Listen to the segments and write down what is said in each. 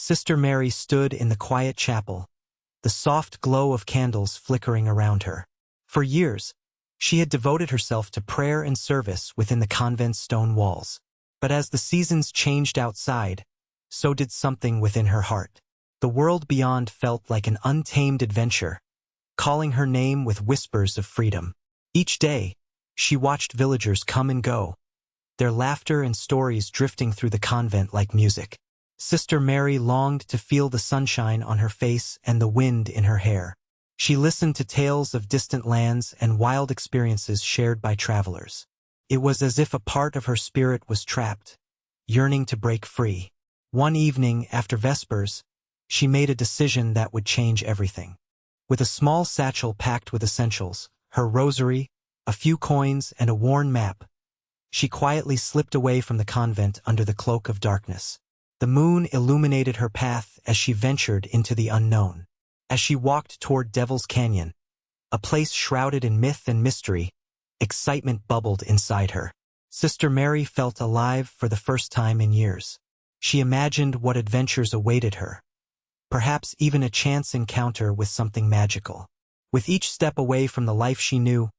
Sister Mary stood in the quiet chapel, the soft glow of candles flickering around her. For years, she had devoted herself to prayer and service within the convent's stone walls. But as the seasons changed outside, so did something within her heart. The world beyond felt like an untamed adventure, calling her name with whispers of freedom. Each day, she watched villagers come and go, their laughter and stories drifting through the convent like music. Sister Mary longed to feel the sunshine on her face and the wind in her hair. She listened to tales of distant lands and wild experiences shared by travelers. It was as if a part of her spirit was trapped, yearning to break free. One evening, after Vespers, she made a decision that would change everything. With a small satchel packed with essentials, her rosary, a few coins, and a worn map, she quietly slipped away from the convent under the cloak of darkness. The moon illuminated her path as she ventured into the unknown. As she walked toward Devil's Canyon, a place shrouded in myth and mystery, excitement bubbled inside her. Sister Mary felt alive for the first time in years. She imagined what adventures awaited her, perhaps even a chance encounter with something magical. With each step away from the life she knew,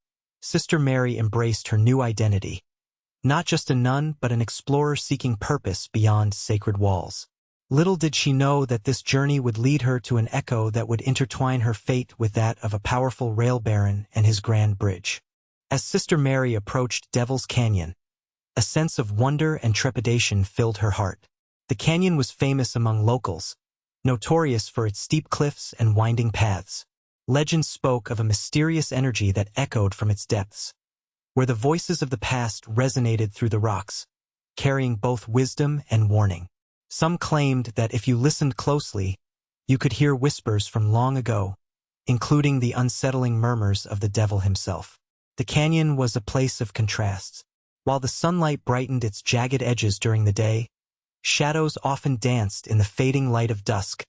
Sister Mary embraced her new identity. Not just a nun, but an explorer seeking purpose beyond sacred walls. Little did she know that this journey would lead her to an echo that would intertwine her fate with that of a powerful rail baron and his grand bridge. As Sister Mary approached Devil's Canyon, a sense of wonder and trepidation filled her heart. The canyon was famous among locals, notorious for its steep cliffs and winding paths. Legend spoke of a mysterious energy that echoed from its depths, where the voices of the past resonated through the rocks, carrying both wisdom and warning. Some claimed that if you listened closely, you could hear whispers from long ago, including the unsettling murmurs of the devil himself. The canyon was a place of contrasts. While the sunlight brightened its jagged edges during the day, shadows often danced in the fading light of dusk,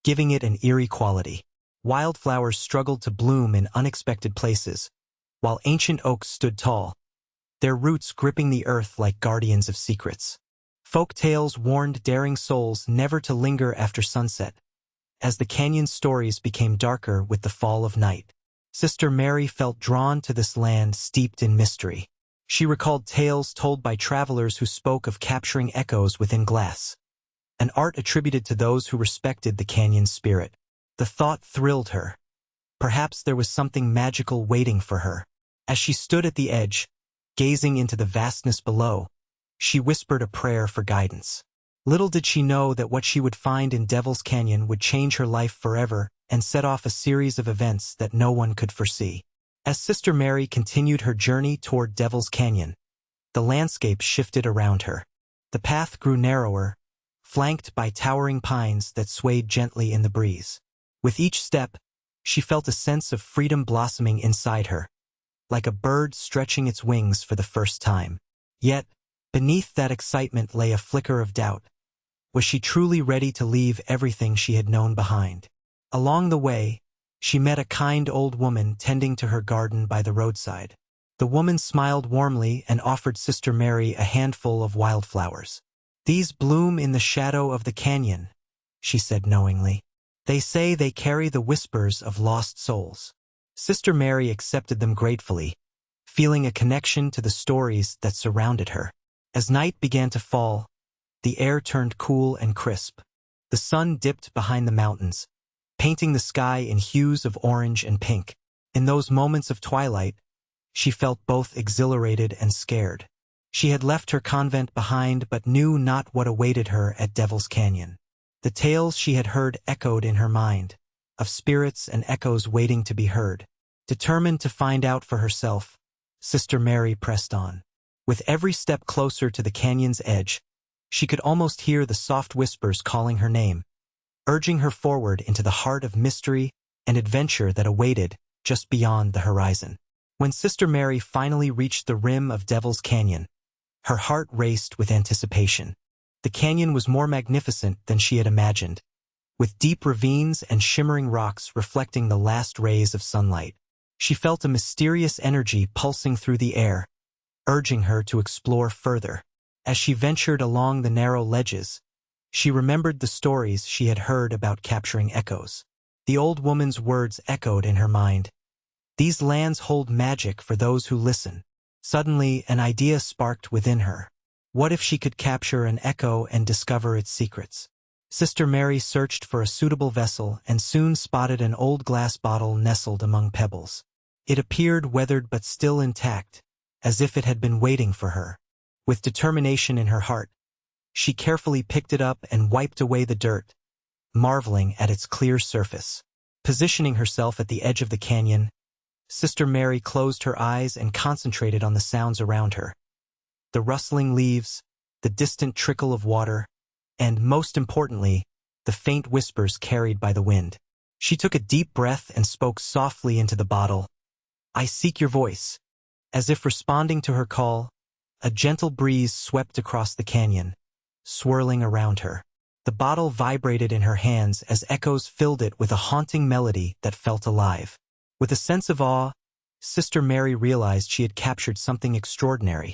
giving it an eerie quality. Wildflowers struggled to bloom in unexpected places, while ancient oaks stood tall, their roots gripping the earth like guardians of secrets. Folk tales warned daring souls never to linger after sunset, as the canyon's stories became darker with the fall of night. Sister Mary felt drawn to this land steeped in mystery. She recalled tales told by travelers who spoke of capturing echoes within glass, an art attributed to those who respected the canyon's spirit. The thought thrilled her. Perhaps there was something magical waiting for her. As she stood at the edge, gazing into the vastness below, she whispered a prayer for guidance. Little did she know that what she would find in Devil's Canyon would change her life forever and set off a series of events that no one could foresee. As Sister Mary continued her journey toward Devil's Canyon, the landscape shifted around her. The path grew narrower, flanked by towering pines that swayed gently in the breeze. With each step, she felt a sense of freedom blossoming inside her, like a bird stretching its wings for the first time. Yet, beneath that excitement lay a flicker of doubt. Was she truly ready to leave everything she had known behind? Along the way, she met a kind old woman tending to her garden by the roadside. The woman smiled warmly and offered Sister Mary a handful of wildflowers. "These bloom in the shadow of the canyon," she said knowingly. "They say they carry the whispers of lost souls." Sister Mary accepted them gratefully, feeling a connection to the stories that surrounded her. As night began to fall, the air turned cool and crisp. The sun dipped behind the mountains, painting the sky in hues of orange and pink. In those moments of twilight, she felt both exhilarated and scared. She had left her convent behind but knew not what awaited her at Devil's Canyon. The tales she had heard echoed in her mind, of spirits and echoes waiting to be heard. Determined to find out for herself, Sister Mary pressed on. With every step closer to the canyon's edge, she could almost hear the soft whispers calling her name, urging her forward into the heart of mystery and adventure that awaited just beyond the horizon. When Sister Mary finally reached the rim of Devil's Canyon, her heart raced with anticipation. The canyon was more magnificent than she had imagined, with deep ravines and shimmering rocks reflecting the last rays of sunlight. She felt a mysterious energy pulsing through the air, urging her to explore further. As she ventured along the narrow ledges, She remembered the stories she had heard about capturing echoes. The old woman's words echoed in her mind. These lands hold magic for those who listen. Suddenly, an idea sparked within her. What if she could capture an echo and discover its secrets? Sister Mary searched for a suitable vessel and soon spotted an old glass bottle nestled among pebbles. It appeared weathered but still intact, as if it had been waiting for her. With determination in her heart, she carefully picked it up and wiped away the dirt, marveling at its clear surface. Positioning herself at the edge of the canyon, Sister Mary closed her eyes and concentrated on the sounds around her. The rustling leaves, the distant trickle of water, and, most importantly, the faint whispers carried by the wind. She took a deep breath and spoke softly into the bottle. "I seek your voice." As if responding to her call, a gentle breeze swept across the canyon, swirling around her. The bottle vibrated in her hands as echoes filled it with a haunting melody that felt alive. With a sense of awe, Sister Mary realized she had captured something extraordinary,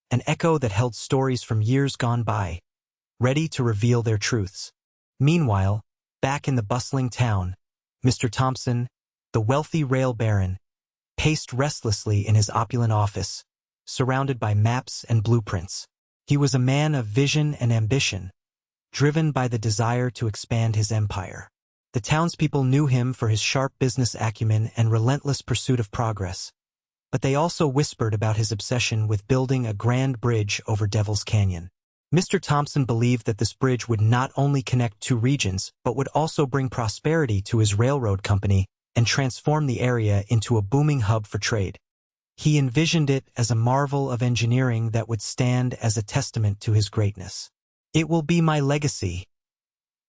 an echo that held stories from years gone by, ready to reveal their truths. Meanwhile, back in the bustling town, Mr. Thompson, the wealthy rail baron, paced restlessly in his opulent office, surrounded by maps and blueprints. He was a man of vision and ambition, driven by the desire to expand his empire. The townspeople knew him for his sharp business acumen and relentless pursuit of progress, but they also whispered about his obsession with building a grand bridge over Devil's Canyon. Mr. Thompson believed that this bridge would not only connect two regions, but would also bring prosperity to his railroad company and transform the area into a booming hub for trade. He envisioned it as a marvel of engineering that would stand as a testament to his greatness. "It will be my legacy,"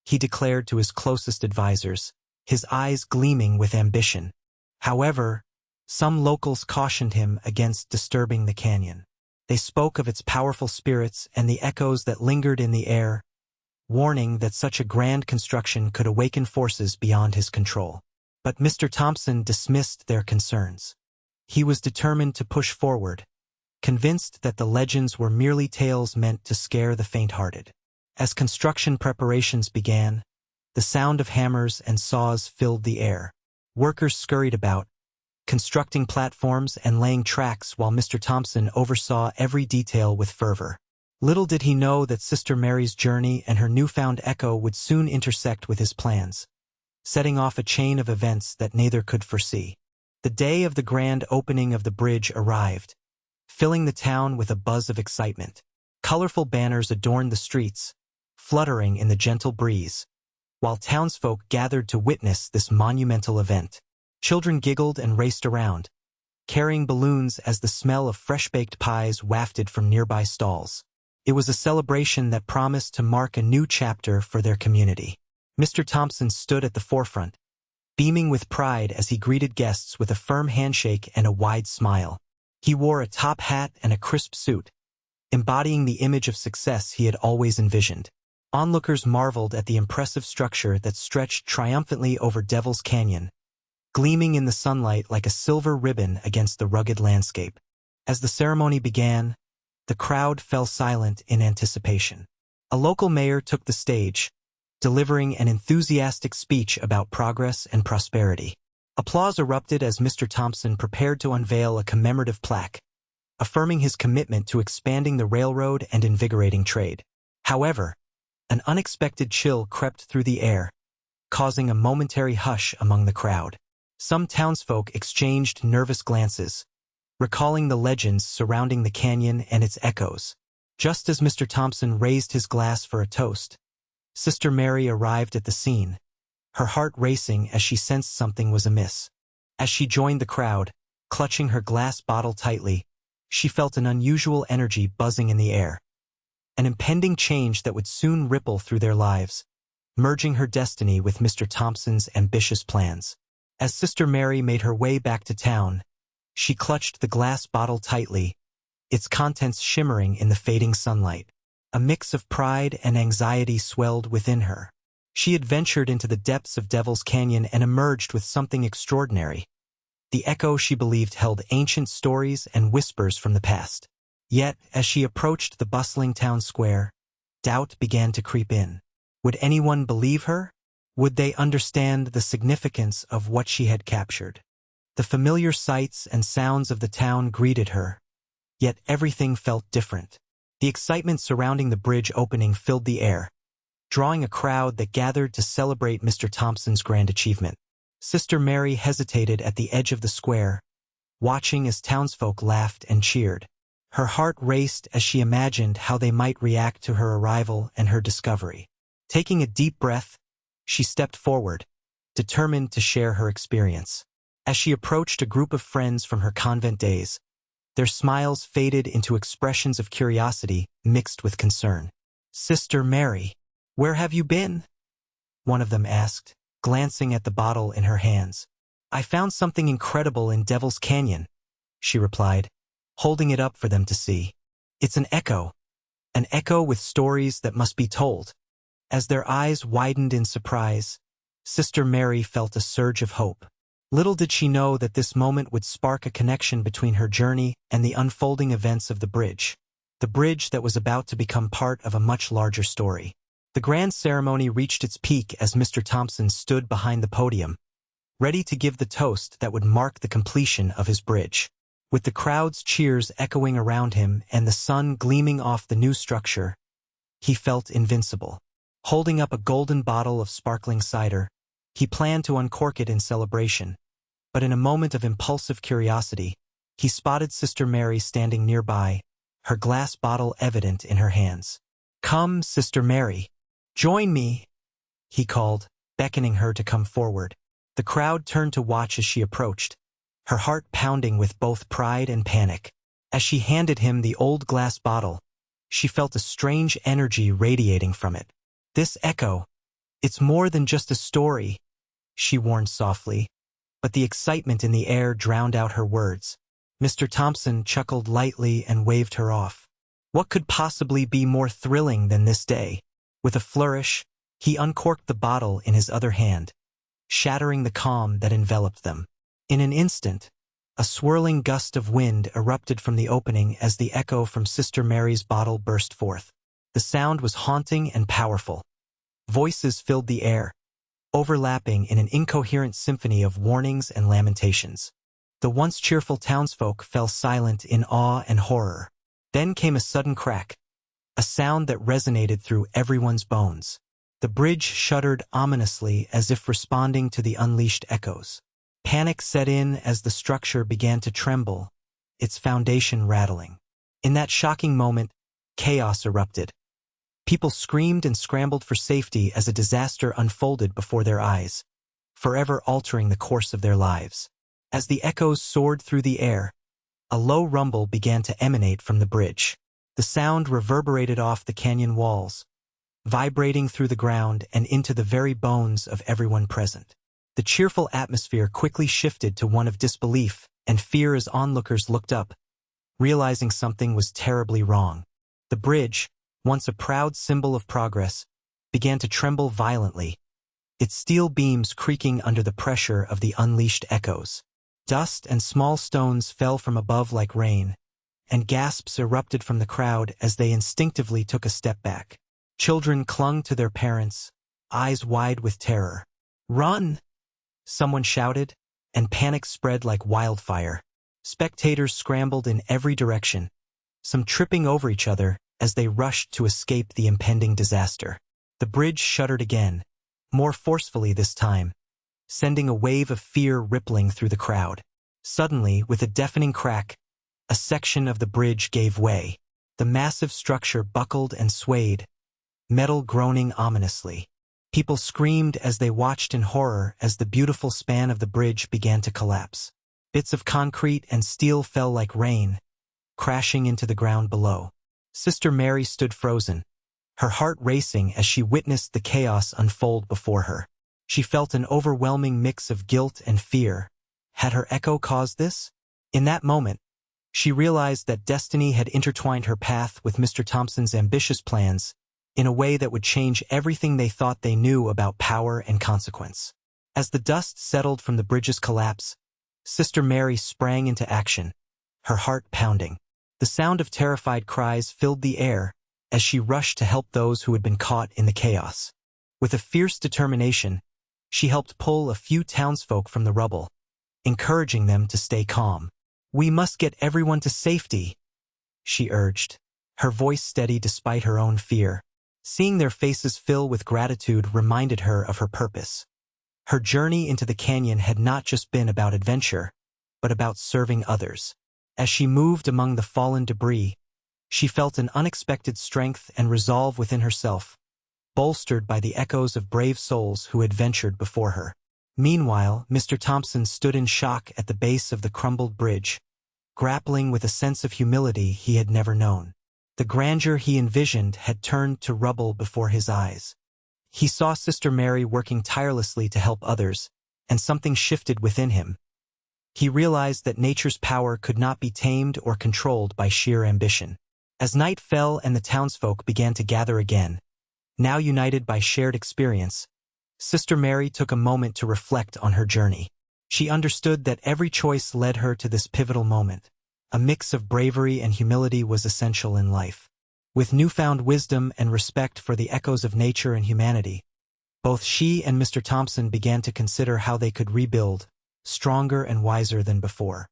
he declared to his closest advisors, his eyes gleaming with ambition. However, some locals cautioned him against disturbing the canyon. They spoke of its powerful spirits and the echoes that lingered in the air, warning that such a grand construction could awaken forces beyond his control. But Mr. Thompson dismissed their concerns. He was determined to push forward, convinced that the legends were merely tales meant to scare the faint-hearted. As construction preparations began, the sound of hammers and saws filled the air. Workers scurried about, constructing platforms and laying tracks while Mr. Thompson oversaw every detail with fervor. Little did he know that Sister Mary's journey and her newfound echo would soon intersect with his plans, setting off a chain of events that neither could foresee. The day of the grand opening of the bridge arrived, filling the town with a buzz of excitement. Colorful banners adorned the streets, fluttering in the gentle breeze, while townsfolk gathered to witness this monumental event. Children giggled and raced around, carrying balloons as the smell of fresh-baked pies wafted from nearby stalls. It was a celebration that promised to mark a new chapter for their community. Mr. Thompson stood at the forefront, beaming with pride as he greeted guests with a firm handshake and a wide smile. He wore a top hat and a crisp suit, embodying the image of success he had always envisioned. Onlookers marveled at the impressive structure that stretched triumphantly over Devil's Canyon, gleaming in the sunlight like a silver ribbon against the rugged landscape. As the ceremony began, the crowd fell silent in anticipation. A local mayor took the stage, delivering an enthusiastic speech about progress and prosperity. Applause erupted as Mr. Thompson prepared to unveil a commemorative plaque, affirming his commitment to expanding the railroad and invigorating trade. However, an unexpected chill crept through the air, causing a momentary hush among the crowd. Some townsfolk exchanged nervous glances, recalling the legends surrounding the canyon and its echoes. Just as Mr. Thompson raised his glass for a toast, Sister Mary arrived at the scene, her heart racing as she sensed something was amiss. As she joined the crowd, clutching her glass bottle tightly, she felt an unusual energy buzzing in the air, an impending change that would soon ripple through their lives, merging her destiny with Mr. Thompson's ambitious plans. As Sister Mary made her way back to town, she clutched the glass bottle tightly, its contents shimmering in the fading sunlight. A mix of pride and anxiety swelled within her. She had ventured into the depths of Devil's Canyon and emerged with something extraordinary. The echo she believed held ancient stories and whispers from the past. Yet, as she approached the bustling town square, doubt began to creep in. Would anyone believe her? Would they understand the significance of what she had captured? The familiar sights and sounds of the town greeted her, yet everything felt different. The excitement surrounding the bridge opening filled the air, drawing a crowd that gathered to celebrate Mr. Thompson's grand achievement. Sister Mary hesitated at the edge of the square, watching as townsfolk laughed and cheered. Her heart raced as she imagined how they might react to her arrival and her discovery. Taking a deep breath, she stepped forward, determined to share her experience. As she approached a group of friends from her convent days, their smiles faded into expressions of curiosity mixed with concern. "Sister Mary, where have you been?" one of them asked, glancing at the bottle in her hands. "I found something incredible in Devil's Canyon," she replied, holding it up for them to see. "It's an echo with stories that must be told." As their eyes widened in surprise, Sister Mary felt a surge of hope. Little did she know that this moment would spark a connection between her journey and the unfolding events of the bridge that was about to become part of a much larger story. The grand ceremony reached its peak as Mr. Thompson stood behind the podium, ready to give the toast that would mark the completion of his bridge. With the crowd's cheers echoing around him and the sun gleaming off the new structure, he felt invincible. Holding up a golden bottle of sparkling cider, he planned to uncork it in celebration, but in a moment of impulsive curiosity, he spotted Sister Mary standing nearby, her glass bottle evident in her hands. "Come, Sister Mary, join me," he called, beckoning her to come forward. The crowd turned to watch as she approached, her heart pounding with both pride and panic. As she handed him the old glass bottle, she felt a strange energy radiating from it. "This echo, it's more than just a story," she warned softly, but the excitement in the air drowned out her words. Mr. Thompson chuckled lightly and waved her off. What could possibly be more thrilling than this day? With a flourish, he uncorked the bottle in his other hand, shattering the calm that enveloped them. In an instant, a swirling gust of wind erupted from the opening as the echo from Sister Mary's bottle burst forth. The sound was haunting and powerful. Voices filled the air, overlapping in an incoherent symphony of warnings and lamentations. The once cheerful townsfolk fell silent in awe and horror. Then came a sudden crack, a sound that resonated through everyone's bones. The bridge shuddered ominously as if responding to the unleashed echoes. Panic set in as the structure began to tremble, its foundation rattling. In that shocking moment, chaos erupted. People screamed and scrambled for safety as a disaster unfolded before their eyes, forever altering the course of their lives. As the echoes soared through the air, a low rumble began to emanate from the bridge. The sound reverberated off the canyon walls, vibrating through the ground and into the very bones of everyone present. The cheerful atmosphere quickly shifted to one of disbelief and fear as onlookers looked up, realizing something was terribly wrong. The bridge, once a proud symbol of progress, began to tremble violently, its steel beams creaking under the pressure of the unleashed echoes. Dust and small stones fell from above like rain, and gasps erupted from the crowd as they instinctively took a step back. Children clung to their parents, eyes wide with terror. "Run!" someone shouted, and panic spread like wildfire. Spectators scrambled in every direction, some tripping over each other as they rushed to escape the impending disaster. The bridge shuddered again, more forcefully this time, sending a wave of fear rippling through the crowd. Suddenly, with a deafening crack, a section of the bridge gave way. The massive structure buckled and swayed, metal groaning ominously. People screamed as they watched in horror as the beautiful span of the bridge began to collapse. Bits of concrete and steel fell like rain, crashing into the ground below. Sister Mary stood frozen, her heart racing as she witnessed the chaos unfold before her. She felt an overwhelming mix of guilt and fear. Had her echo caused this? In that moment, she realized that destiny had intertwined her path with Mr. Thompson's ambitious plans in a way that would change everything they thought they knew about power and consequence. As the dust settled from the bridge's collapse, Sister Mary sprang into action, her heart pounding. The sound of terrified cries filled the air as she rushed to help those who had been caught in the chaos. With a fierce determination, she helped pull a few townsfolk from the rubble, encouraging them to stay calm. "We must get everyone to safety," she urged, her voice steady despite her own fear. Seeing their faces fill with gratitude reminded her of her purpose. Her journey into the canyon had not just been about adventure, but about serving others. As she moved among the fallen debris, she felt an unexpected strength and resolve within herself, bolstered by the echoes of brave souls who had ventured before her. Meanwhile, Mr. Thompson stood in shock at the base of the crumbled bridge, grappling with a sense of humility he had never known. The grandeur he envisioned had turned to rubble before his eyes. He saw Sister Mary working tirelessly to help others, and something shifted within him. He realized that nature's power could not be tamed or controlled by sheer ambition. As night fell and the townsfolk began to gather again, now united by shared experience, Sister Mary took a moment to reflect on her journey. She understood that every choice led her to this pivotal moment. A mix of bravery and humility was essential in life. With newfound wisdom and respect for the echoes of nature and humanity, both she and Mr. Thompson began to consider how they could rebuild, stronger and wiser than before.